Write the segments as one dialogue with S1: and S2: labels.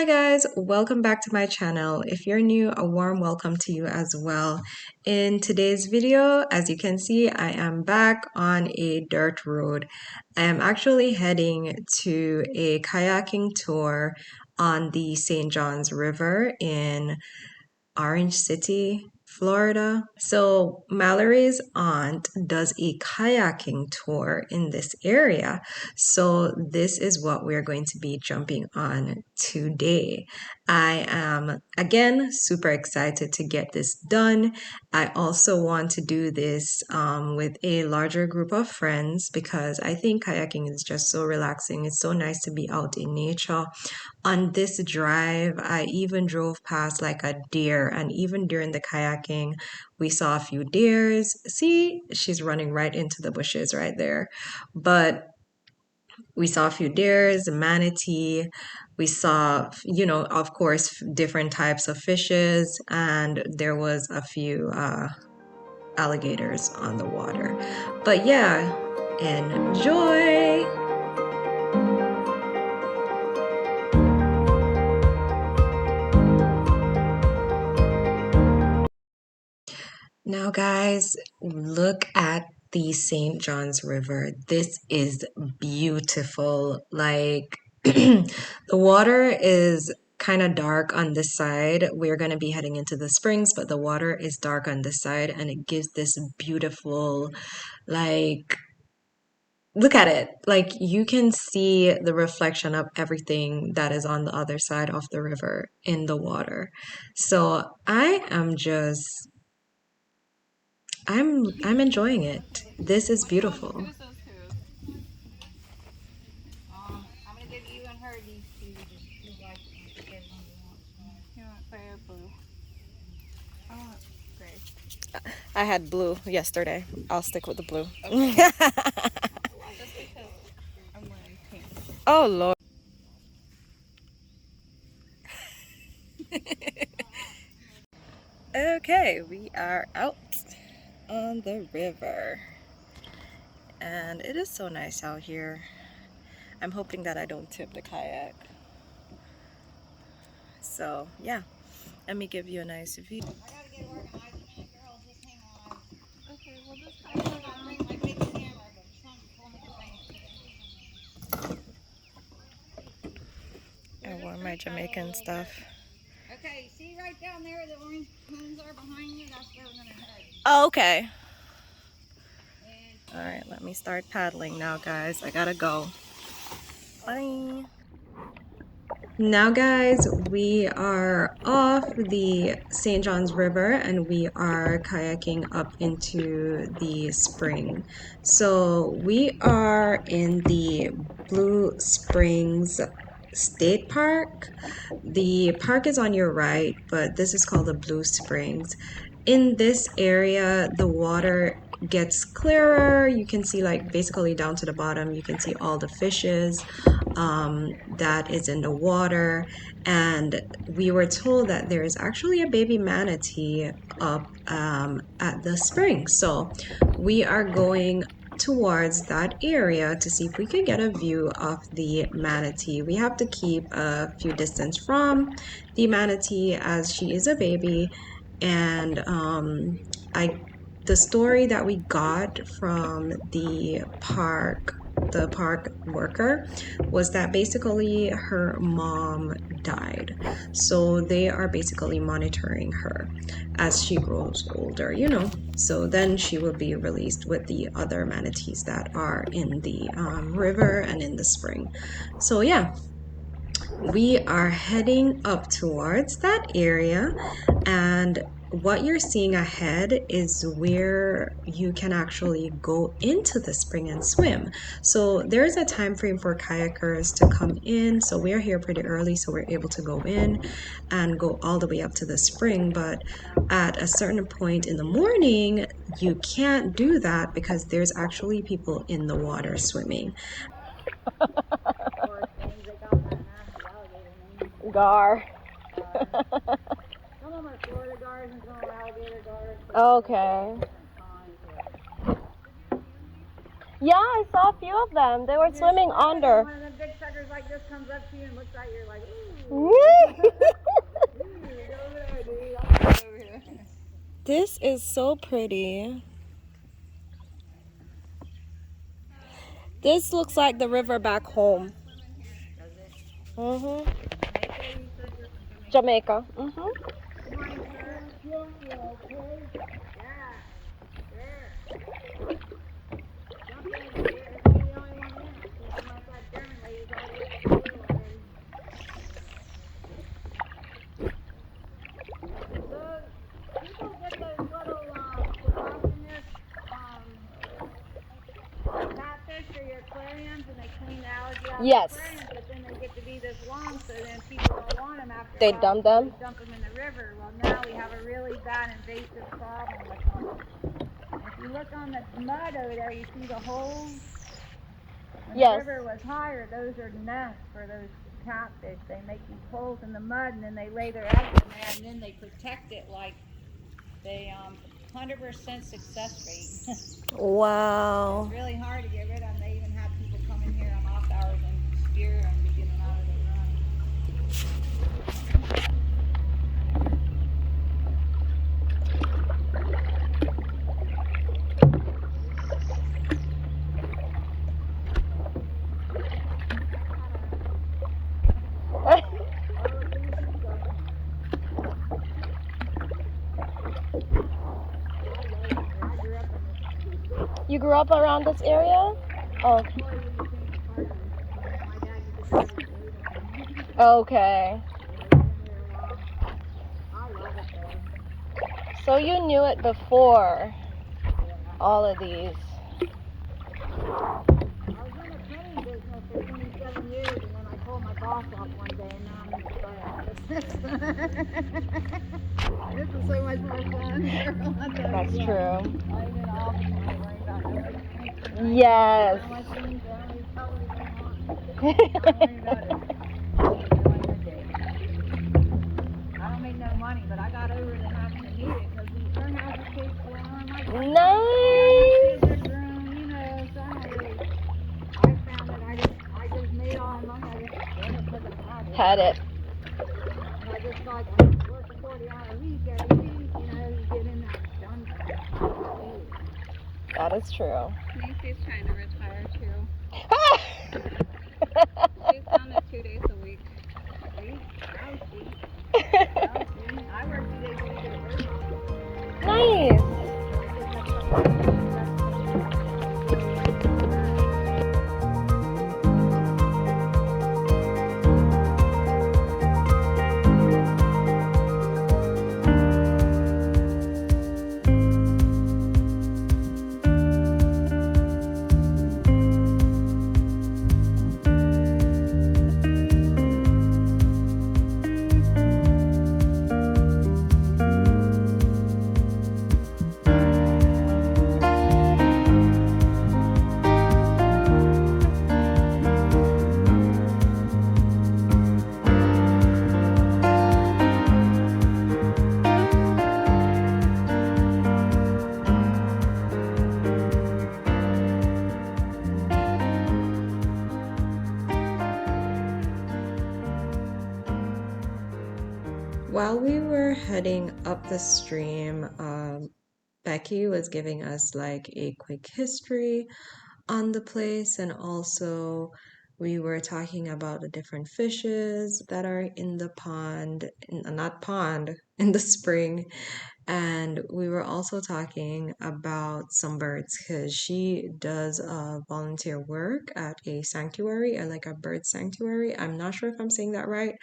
S1: Hi guys, welcome back to my channel. If you're new, a warm welcome to you as well. In today's video, as you can see, I am back on a dirt road. I am actually heading to a kayaking tour on the St. Johns River in Orange City, Florida. So Mallory's aunt does a kayaking tour in this area. So this is what we're going to be jumping on today. I am again super excited to get this done. I also want to do this with a larger group of friends because I think kayaking is just so relaxing. It's so nice to be out in nature. On this drive, I even drove past like a deer, and even during the kayaking, we saw a few deers. See, she's running right into the bushes right there. But we saw a few deers, a manatee. We saw, of course, different types of fishes, and there was a few alligators on the water. But yeah, enjoy! Now, guys, look at the St. Johns River. This is beautiful. Like, the water is kind of dark on this side. We're going to be heading into the springs, but the water is dark on this side, and it gives this beautiful, like, look at it. Like, you can see the reflection of everything that is on the other side of the river in the water. So, I'm enjoying it. This is beautiful.
S2: Who's those who? I'm gonna give you and her these two. You like whichever one you want. You want gray or blue? I want gray.
S1: I had blue yesterday. I'll stick with the blue.
S2: Okay. Just because I'm wearing pink.
S1: Oh Lord. Okay, we are out on the river. And it is so nice out here. I'm hoping that I don't tip the kayak. So, yeah. Let me give you a nice view.
S2: I gotta get organized a minute, girls. Just hang on. Okay, well just hang on. I'll bring my big camera, but trunk full of things.
S1: I wore my Jamaican stuff.
S2: Okay, see right down there, the orange cones are behind you. That's where we're gonna head.
S1: Oh, okay. All right, let me start paddling now, guys. I gotta go. Bye. Now, guys, we are off the St. Johns River and we are kayaking up into the spring. So we are in the Blue Springs State Park. The park is on your right, but this is called the Blue Springs. In this area, the water gets clearer. You can see like basically down to the bottom, you can see all the fishes that is in the water. And we were told that there is actually a baby manatee up at the spring. So we are going towards that area to see if we can get a view of the manatee. We have to keep a few distance from the manatee as she is a baby. And the story that we got from the park worker was that basically her mom died. So they are basically monitoring her as she grows older, So then she will be released with the other manatees that are in the river and in the spring. So yeah, we are heading up towards that area, and what you're seeing ahead is where you can actually go into the spring and swim. So there's a time frame for kayakers to come in. So we're here pretty early, so we're able to go in and go all the way up to the spring. But at a certain point in the morning, you can't do that because there's actually people in the water swimming. Gar.
S2: Some of them are Florida guards and some are alligator guards.
S1: Okay. Yeah, I saw a few of them. They were swimming under.
S2: One of the big suckers like this comes up to you and looks at you like, ooh.
S1: Woo! This is so pretty. This looks like the river back home.
S2: Does it?
S1: Mm-hmm.
S2: Jamaica, you said you're from
S1: Jamaica.
S2: Jamaica?
S1: Mm-hmm.
S2: Good morning, sir. Yeah. Sure. Jump in. You're the only one in. I see some of that German ladies already in the pool already. Those people get those little precautionist catfish for your aquariums, and they clean the algae out of the
S1: Yes.
S2: aquariums, but then they get to be this long, so then people don't want them after
S1: They
S2: a while.
S1: dump
S2: So
S1: them?
S2: they dump them in the river. Well, now we have a really bad invasive problem with them. If you look on the mud over there, you see the holes. When the river was higher, those are nests for those catfish. They make these holes in the mud, and then they lay their eggs in there, and then they protect it like they 100% success rate.
S1: Wow.
S2: It's really hard to get rid of them. They even have people come in here on off hours and spear them to get them out of the
S1: You grew up around this area? Oh. Okay. So you knew it before all of these.
S2: I was in the printing business for 27 years, and then I told my boss off one day, and now I'm in the kayak business. This is so much more fun.
S1: That's true.
S2: I'm in office when I worry about how much money,
S1: Yes.
S2: how much things, how many colors I want. I worry about it. Enjoying the day. I don't make no money, but I got over the having to need it because these turn houses take so long. My kids are grown, you know, so I don't really. I found that I just made all my money. I just did it because I had it. And I just thought I work a 40-hour week every week, you know, you get in that done.
S1: That is true.
S2: Macy's trying to retire too. She's down to 2 days a week. See? Oh, see. Oh, see. I work 2 days a week at a bird hospital.
S1: Nice. While we were heading up the stream, Becky was giving us like a quick history on the place, and also we were talking about the different fishes that are in the pond, not pond, in the spring. And we were also talking about some birds because she does volunteer work at a sanctuary, or like a bird sanctuary. I'm not sure if I'm saying that right,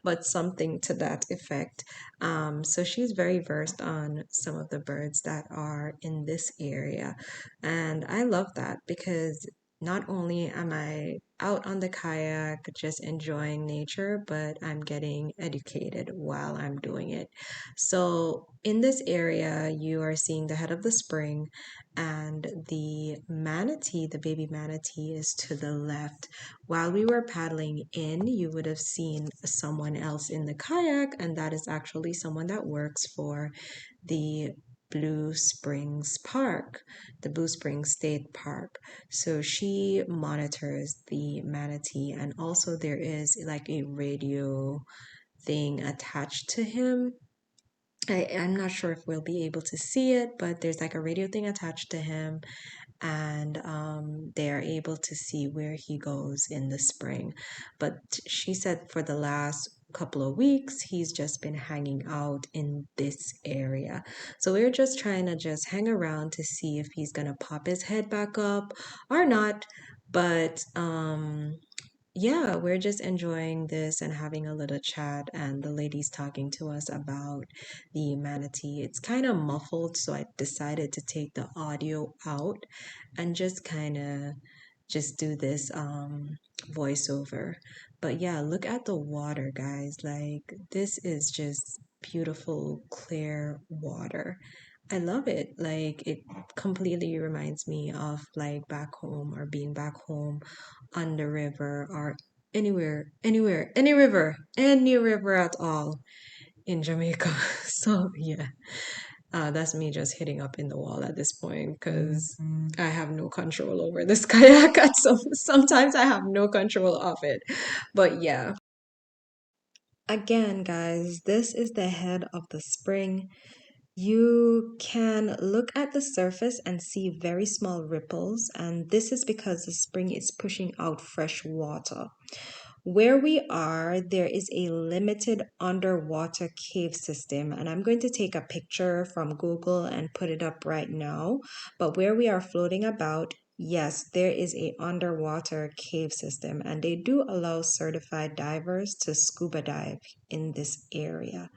S1: but something to that effect. So she's very versed on some of the birds that are in this area. And I love that because not only am I out on the kayak just enjoying nature, but I'm getting educated while I'm doing it. So in this area, you are seeing the head of the spring, and the manatee, the baby manatee, is to the left. While we were paddling in, you would have seen someone else in the kayak, and that is actually someone that works for the Blue Springs Park, the Blue Springs State Park. So she monitors the manatee, and also there is like a radio thing attached to him. I'm not sure if we'll be able to see it, but there's like a radio thing attached to him, and they are able to see where he goes in the spring. But she said for the last couple of weeks, he's just been hanging out in this area. So we're just trying to just hang around to see if he's gonna pop his head back up or not. But yeah, we're just enjoying this and having a little chat, and the lady's talking to us about the manatee. It's kind of muffled, so I decided to take the audio out and just kind of just do this voiceover. But yeah, look at the water, guys. Like, this is just beautiful, clear water. I love it. Like, it completely reminds me of like back home or being back home on the river or anywhere, any river at all in Jamaica. So yeah, that's me just hitting up in the wall at this point because I have no control over this kayak. And so sometimes I have no control of it. But yeah. Again, guys, this is the head of the spring. You can look at the surface and see very small ripples, and this is because the spring is pushing out fresh water. Where we are, there is a limited underwater cave system, and I'm going to take a picture from Google and put it up right now. But where we are floating about, yes, there is a underwater cave system, and they do allow certified divers to scuba dive in this area.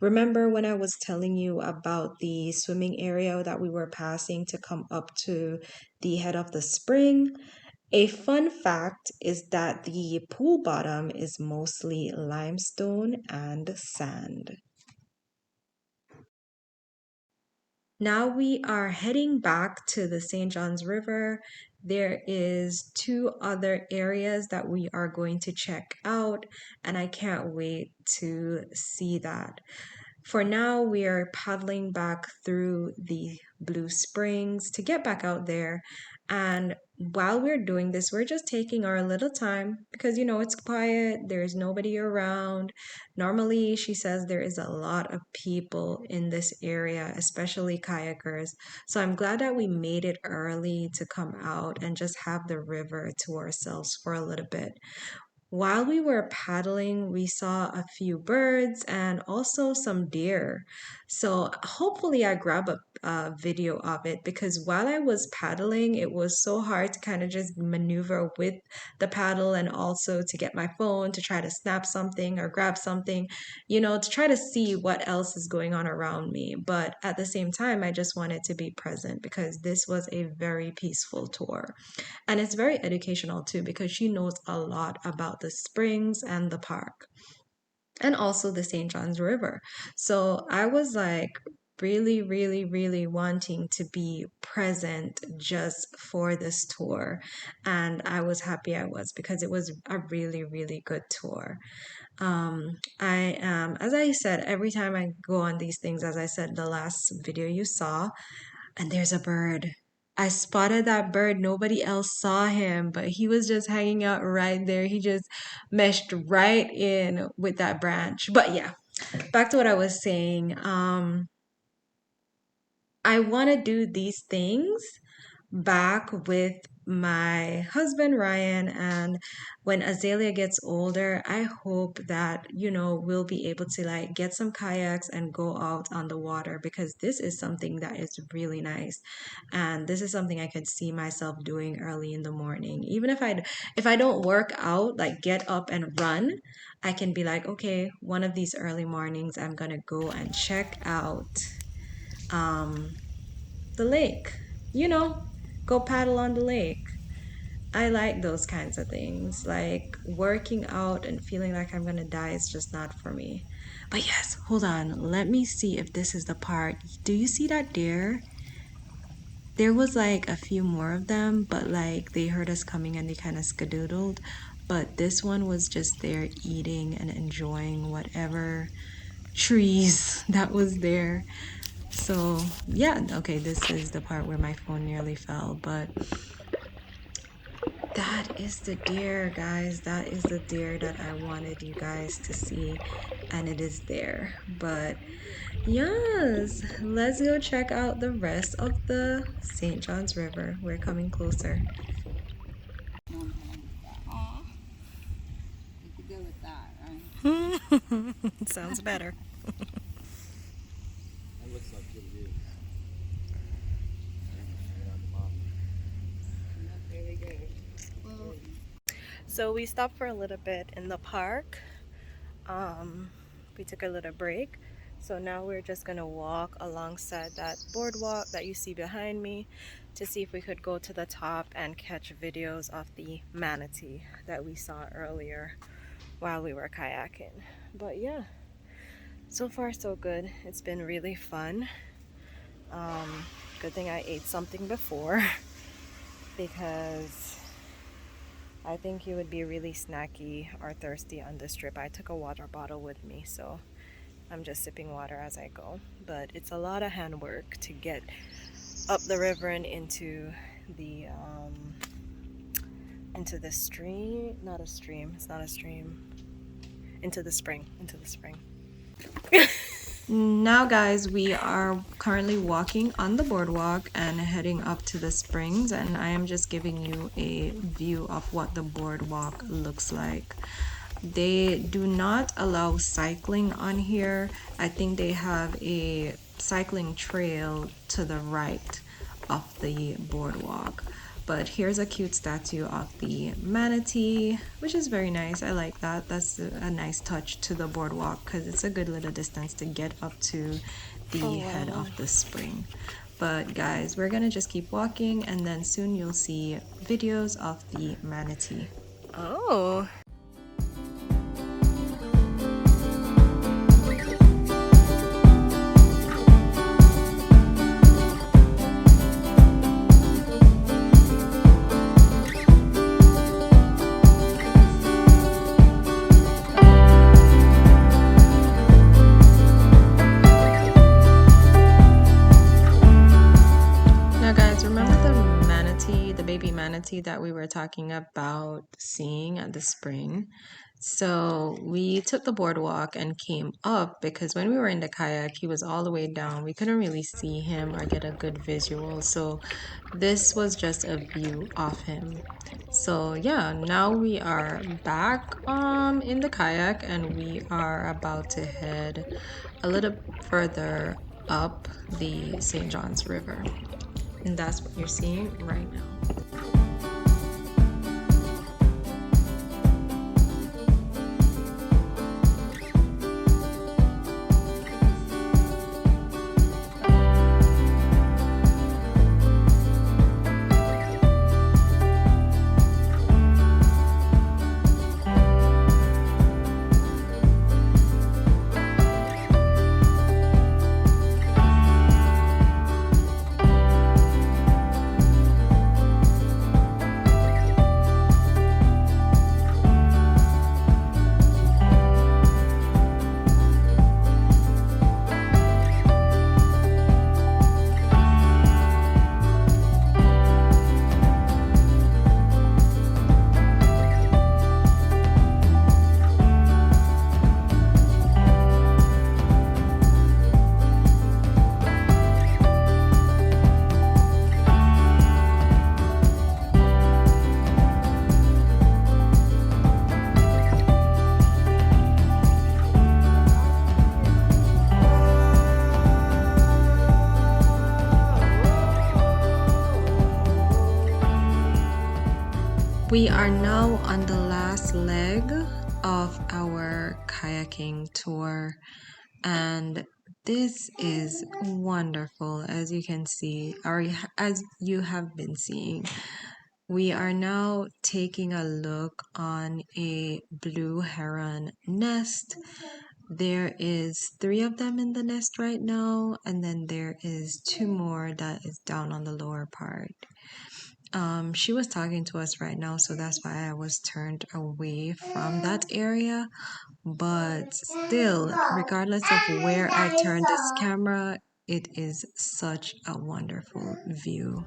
S1: Remember when I was telling you about the swimming area that we were passing to come up to the head of the spring? A fun fact is that the pool bottom is mostly limestone and sand. Now we are heading back to the St. John's River. There is two other areas that we are going to check out, and I can't wait to see that. For now, we are paddling back through the Blue Springs to get back out there. And while we're doing this, we're just taking our little time because, it's quiet, there's nobody around. Normally, she says there is a lot of people in this area, especially kayakers. So I'm glad that we made it early to come out and just have the river to ourselves for a little bit. While we were paddling, we saw a few birds and also some deer. So hopefully I grab a video of it because while I was paddling, it was so hard to kind of just maneuver with the paddle and also to get my phone to try to snap something or grab something, to try to see what else is going on around me. But at the same time, I just wanted to be present because this was a very peaceful tour. And it's very educational too because she knows a lot about the springs and the park and also the St. John's River. So I was like really, really, really wanting to be present just for this tour. And I was happy I was because it was a really, really good tour. I am, as I said, every time I go on these things, as I said, the last video you saw, and there's a bird. I spotted that bird. Nobody else saw him, but he was just hanging out right there. He just meshed right in with that branch. But yeah, back to what I was saying. I want to do these things back with my husband Ryan, and when Azalea gets older, I hope that we'll be able to like get some kayaks and go out on the water because this is something that is really nice, and this is something I could see myself doing early in the morning. Even if I don't work out, like get up and run, I can be like, okay, one of these early mornings I'm gonna go and check out um the lake, you know, go paddle on the lake. I like those kinds of things. Like working out and feeling like I'm gonna die is just not for me. But yes, hold on. Let me see if this is the part. Do you see that deer? There was like a few more of them, but like they heard us coming and they kind of skedoodled. But this one was just there eating and enjoying whatever trees that was there. So, yeah, okay, this is the part where my phone nearly fell, but That is the deer, guys. That is the deer that I wanted you guys to see, and it is there. But yes, let's go check out the rest of the St. John's River. We're coming closer.
S2: Aw, you could go with that, right?
S1: Sounds better.
S3: That looks like what it is.
S2: There we go.
S1: So we stopped for a little bit in the park. We took a little break. So now we're just gonna walk alongside that boardwalk that you see behind me to see if we could go to the top and catch videos of the manatee that we saw earlier while we were kayaking. But yeah, so far so good. It's been really fun. Good thing I ate something before because I think you would be really snacky or thirsty on this trip. I took a water bottle with me, so I'm just sipping water as I go. But it's a lot of handwork to get up the river and the into the stream. Not a stream. It's not a stream. Into the spring. Into the spring. Now, guys, we are currently walking on the boardwalk and heading up to the springs, and I am just giving you a view of what the boardwalk looks like. They do not allow cycling on here. I think they have a cycling trail to the right of the boardwalk. But here's a cute statue of the manatee, which is very nice. I like that. That's a nice touch to the boardwalk because it's a good little distance to get up to the head of the spring. But guys, we're gonna just keep walking and then soon you'll see videos of the manatee. Oh. That we were talking about seeing at the spring. So we took the boardwalk and came up because when we were in the kayak, he was all the way down. We couldn't really see him or get a good visual. So this was just a view of him. So yeah, now we are back in the kayak and we are about to head a little further up the St. John's River. And that's what you're seeing right now. We are now on the last leg of our kayaking tour, and this is wonderful as you can see, or as you have been seeing. We are now taking a look on a blue heron nest. There is 3 of them in the nest right now, and then there is 2 more that is down on the lower part. She was talking to us right now, so that's why I was turned away from that area. But still, regardless of where I turn this camera, it is such a wonderful view.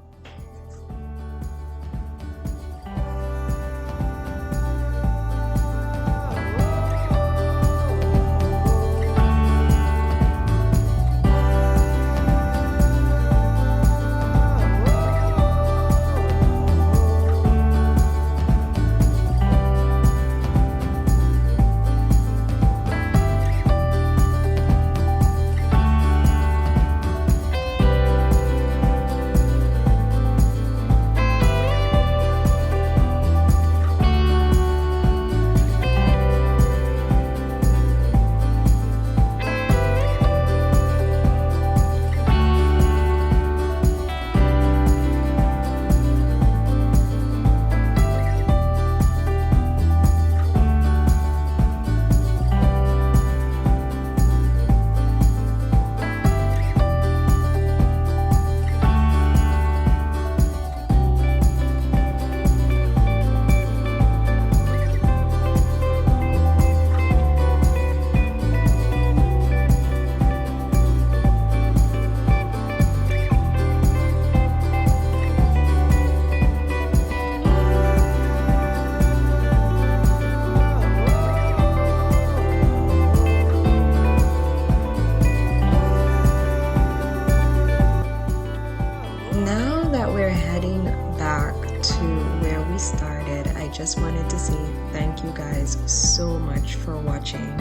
S1: just wanted to say thank you guys so much for watching.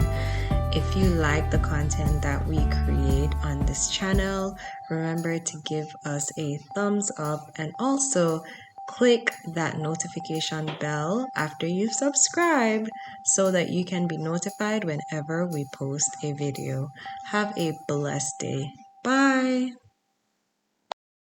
S1: If you like the content that we create on this channel, remember to give us a thumbs up and also click that notification bell after you've subscribed so that you can be notified whenever we post a video. Have a blessed day. Bye.